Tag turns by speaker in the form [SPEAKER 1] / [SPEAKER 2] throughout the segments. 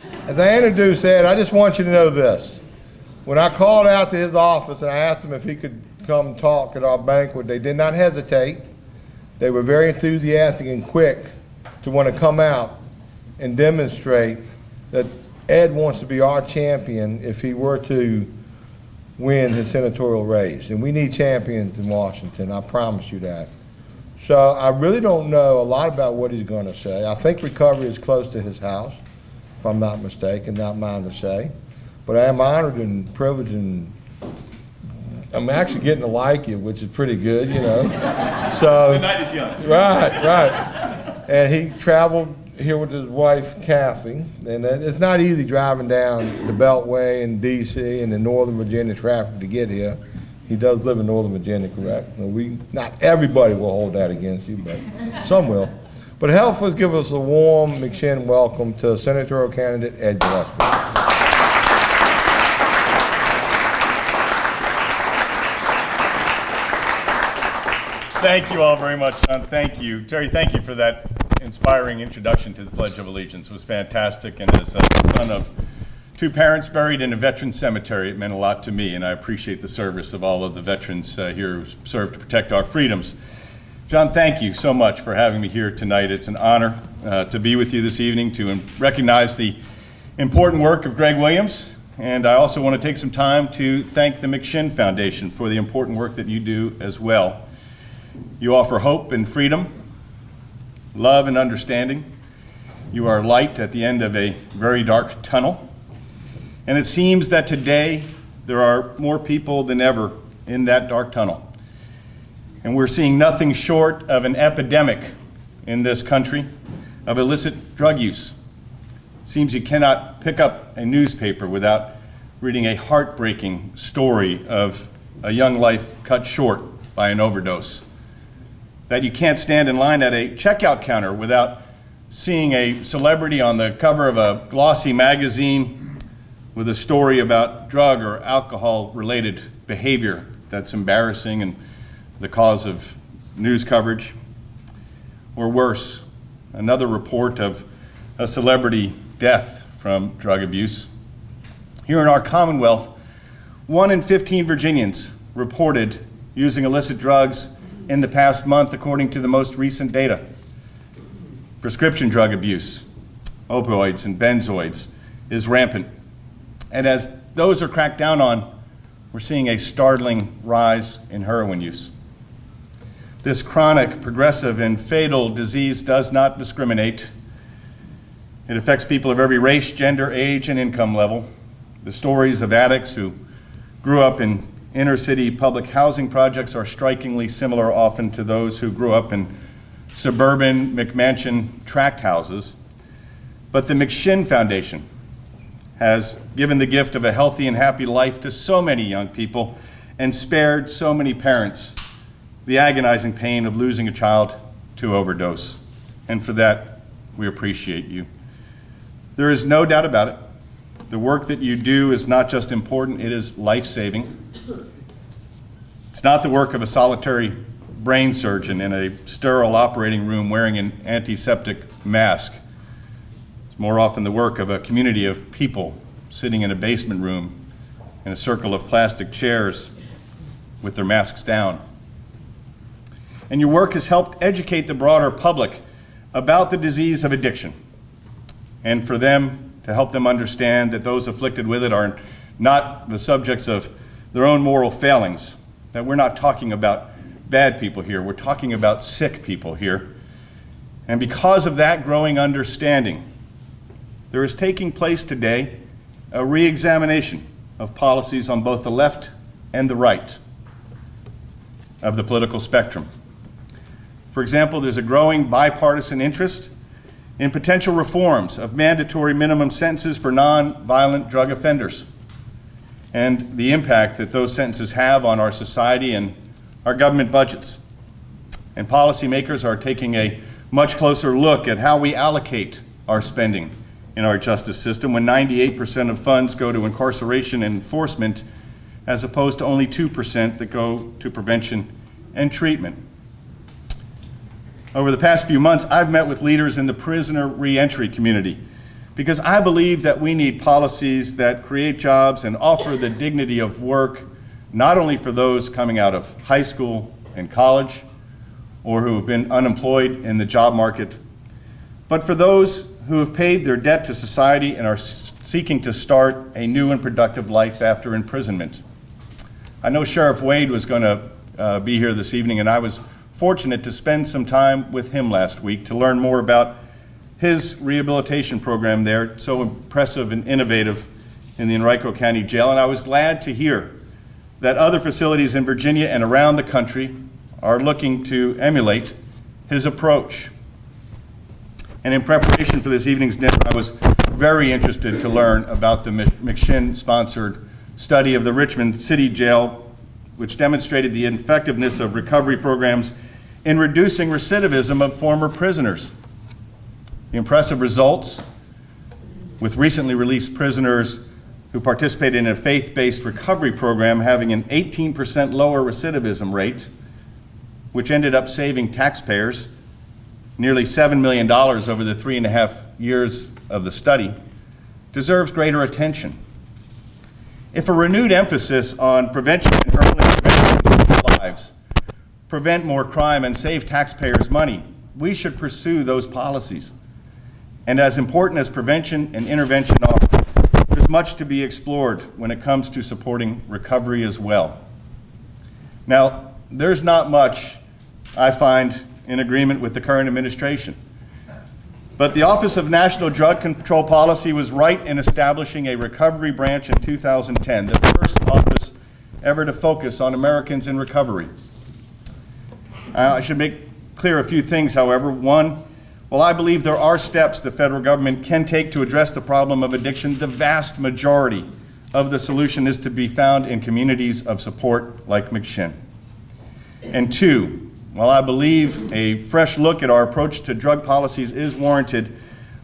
[SPEAKER 1] As I introduced Ed, I just want you to know this. When I called out to his office and I asked him if he could come talk at our banquet, they did not hesitate. They were very enthusiastic and quick to want to come out and demonstrate that Ed wants to be our champion if he were to win his senatorial race. And we need champions in Washington, I promise you that. So I really don't know a lot about what he's going to say. I think recovery is close to his house, if I'm not mistaken, not mine to say. But I am honored and privileged, and I'm actually getting to like you, which is pretty good, you know. So,
[SPEAKER 2] the night is young.
[SPEAKER 1] Right. And he traveled here with his wife, Kathy, and it's not easy driving down the Beltway in D.C. and the Northern Virginia traffic to get here. He does live in Northern Virginia, correct? Not everybody will hold that against you, but some will. But help us give us a warm McShin welcome to senatorial candidate Ed Gillespie.
[SPEAKER 2] Thank you all very much, John. Thank you. Terry, thank you for that inspiring introduction to the Pledge of Allegiance. It was fantastic, and as a son of two parents buried in a veteran cemetery, it meant a lot to me, and I appreciate the service of all of the veterans here who served to protect our freedoms. John, thank you so much for having me here tonight. It's an honor to be with you this evening to recognize the important work of Greg Williams, and I also want to take some time to thank the McShin Foundation for the important work that you do as well. You offer hope and freedom, love and understanding. You are light at the end of a very dark tunnel. And it seems that today there are more people than ever in that dark tunnel. And we're seeing nothing short of an epidemic in this country of illicit drug use. It seems you cannot pick up a newspaper without reading a heartbreaking story of a young life cut short by an overdose. That you can't stand in line at a checkout counter without seeing a celebrity on the cover of a glossy magazine with a story about drug or alcohol-related behavior that's embarrassing and the cause of news coverage. Or worse, another report of a celebrity death from drug abuse. Here in our Commonwealth, 1 in 15 Virginians reported using illicit drugs in the past month, according to the most recent data. Prescription drug abuse, opioids and benzoids, is rampant. And as those are cracked down on, we're seeing a startling rise in heroin use. This chronic, progressive, and fatal disease does not discriminate. It affects people of every race, gender, age, and income level. The stories of addicts who grew up in inner city public housing projects are strikingly similar often to those who grew up in suburban McMansion tract houses. But the McShin Foundation has given the gift of a healthy and happy life to so many young people and spared so many parents the agonizing pain of losing a child to overdose. And for that, we appreciate you. There is no doubt about it. The work that you do is not just important, it is life-saving. It's not the work of a solitary brain surgeon in a sterile operating room wearing an antiseptic mask. It's more often the work of a community of people sitting in a basement room in a circle of plastic chairs with their masks down. And your work has helped educate the broader public about the disease of addiction, and for them to help them understand that those afflicted with it are not the subjects of their own moral failings, that we're not talking about bad people here, we're talking about sick people here. And because of that growing understanding, there is taking place today a re-examination of policies on both the left and the right of the political spectrum. For example, there's a growing bipartisan interest in potential reforms of mandatory minimum sentences for non-violent drug offenders and the impact that those sentences have on our society and our government budgets. And policymakers are taking a much closer look at how we allocate our spending in our justice system when 98% of funds go to incarceration and enforcement as opposed to only 2% that go to prevention and treatment. Over the past few months, I've met with leaders in the prisoner reentry community because I believe that we need policies that create jobs and offer the dignity of work, not only for those coming out of high school and college, or who have been unemployed in the job market, but for those who have paid their debt to society and are seeking to start a new and productive life after imprisonment. I know Sheriff Wade was going to be here this evening, and I was fortunate to spend some time with him last week to learn more about his rehabilitation program there, so impressive and innovative in the Henrico County Jail. And I was glad to hear that other facilities in Virginia and around the country are looking to emulate his approach. And in preparation for this evening's dinner, I was very interested to learn about the McShin-sponsored study of the Richmond City Jail, which demonstrated the effectiveness of recovery programs in reducing recidivism of former prisoners. The impressive results, with recently released prisoners who participated in a faith-based recovery program having an 18% lower recidivism rate, which ended up saving taxpayers nearly $7 million over the 3.5 years of the study, deserves greater attention. If a renewed emphasis on prevention and early intervention in lives prevent more crime and save taxpayers money, we should pursue those policies. And as important as prevention and intervention are, there's much to be explored when it comes to supporting recovery as well. Now, there's not much I find in agreement with the current administration. But the Office of National Drug Control Policy was right in establishing a recovery branch in 2010, the first office ever to focus on Americans in recovery. I should make clear a few things, however. One, while I believe there are steps the federal government can take to address the problem of addiction, the vast majority of the solution is to be found in communities of support like McShin. And two, while I believe a fresh look at our approach to drug policies is warranted,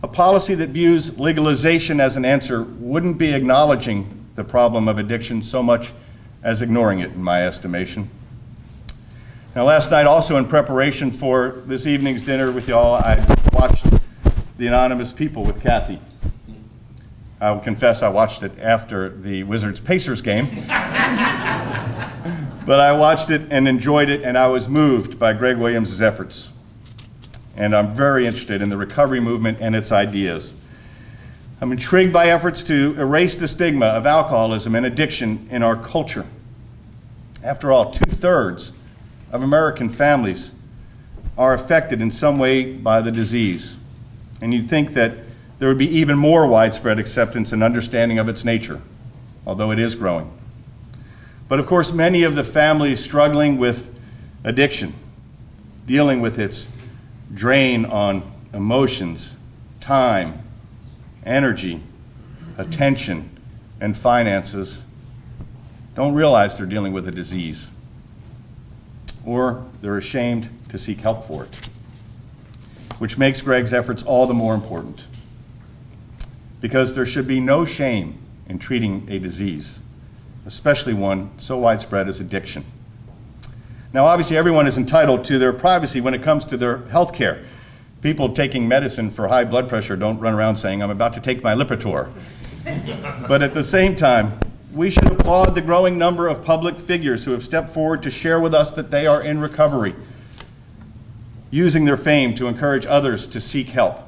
[SPEAKER 2] a policy that views legalization as an answer wouldn't be acknowledging the problem of addiction so much as ignoring it, in my estimation. Now, last night, also in preparation for this evening's dinner with y'all, I watched The Anonymous People with Kathy. I will confess I watched it after the Wizards-Pacers game. But I watched it and enjoyed it, and I was moved by Greg Williams' efforts. And I'm very interested in the recovery movement and its ideas. I'm intrigued by efforts to erase the stigma of alcoholism and addiction in our culture. After all, 2/3 of American families are affected in some way by the disease. And you'd think that there would be even more widespread acceptance and understanding of its nature, although it is growing. But of course, many of the families struggling with addiction, dealing with its drain on emotions, time, energy, attention, and finances, don't realize they're dealing with a disease, or they're ashamed to seek help for it, which makes Greg's efforts all the more important, because there should be no shame in treating a disease, especially one so widespread as addiction. Now, obviously, everyone is entitled to their privacy when it comes to their health care. People taking medicine for high blood pressure don't run around saying, "I'm about to take my Lipitor." But at the same time, we should applaud the growing number of public figures who have stepped forward to share with us that they are in recovery, using their fame to encourage others to seek help.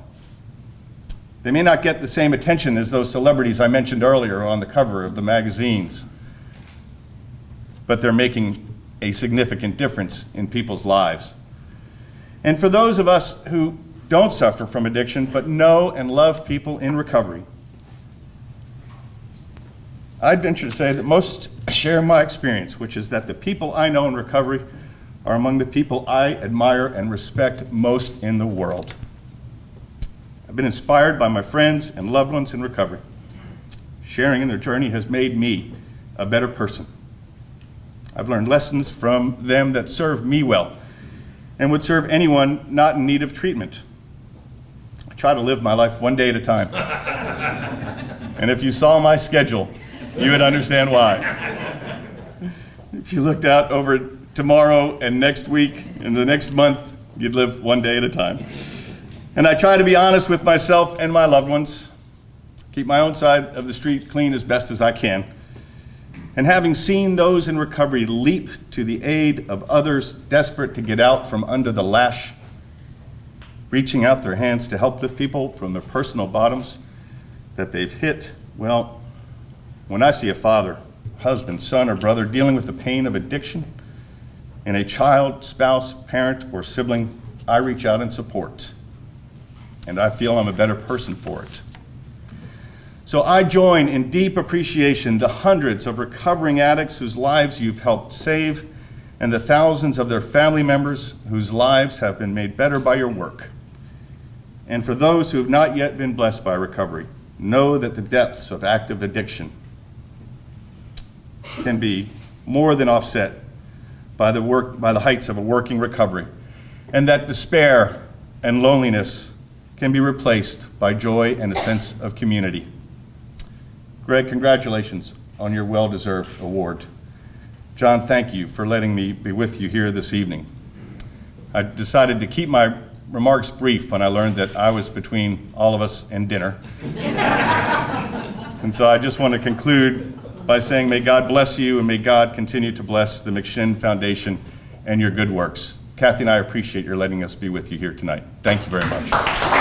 [SPEAKER 2] They may not get the same attention as those celebrities I mentioned earlier on the cover of the magazines, but they're making a significant difference in people's lives. And for those of us who don't suffer from addiction but know and love people in recovery, I'd venture to say that most share my experience, which is that the people I know in recovery are among the people I admire and respect most in the world. I've been inspired by my friends and loved ones in recovery. Sharing in their journey has made me a better person. I've learned lessons from them that serve me well and would serve anyone not in need of treatment. I try to live my life one day at a time. And if you saw my schedule, you would understand why. If you looked out over tomorrow and next week and the next month, you'd live one day at a time. And I try to be honest with myself and my loved ones, keep my own side of the street clean as best as I can. And having seen those in recovery leap to the aid of others desperate to get out from under the lash, reaching out their hands to help lift people from their personal bottoms that they've hit, well, when I see a father, husband, son, or brother dealing with the pain of addiction in a child, spouse, parent, or sibling, I reach out in support. And I feel I'm a better person for it. So I join in deep appreciation the hundreds of recovering addicts whose lives you've helped save, and the thousands of their family members whose lives have been made better by your work. And for those who have not yet been blessed by recovery, know that the depths of active addiction can be more than offset by the heights of a working recovery, and that despair and loneliness can be replaced by joy and a sense of community. Greg, congratulations on your well-deserved award. John, thank you for letting me be with you here this evening. I decided to keep my remarks brief when I learned that I was between all of us and dinner. And so I just want to conclude by saying, may God bless you, and may God continue to bless the McShin Foundation and your good works. Kathy and I appreciate your letting us be with you here tonight. Thank you very much.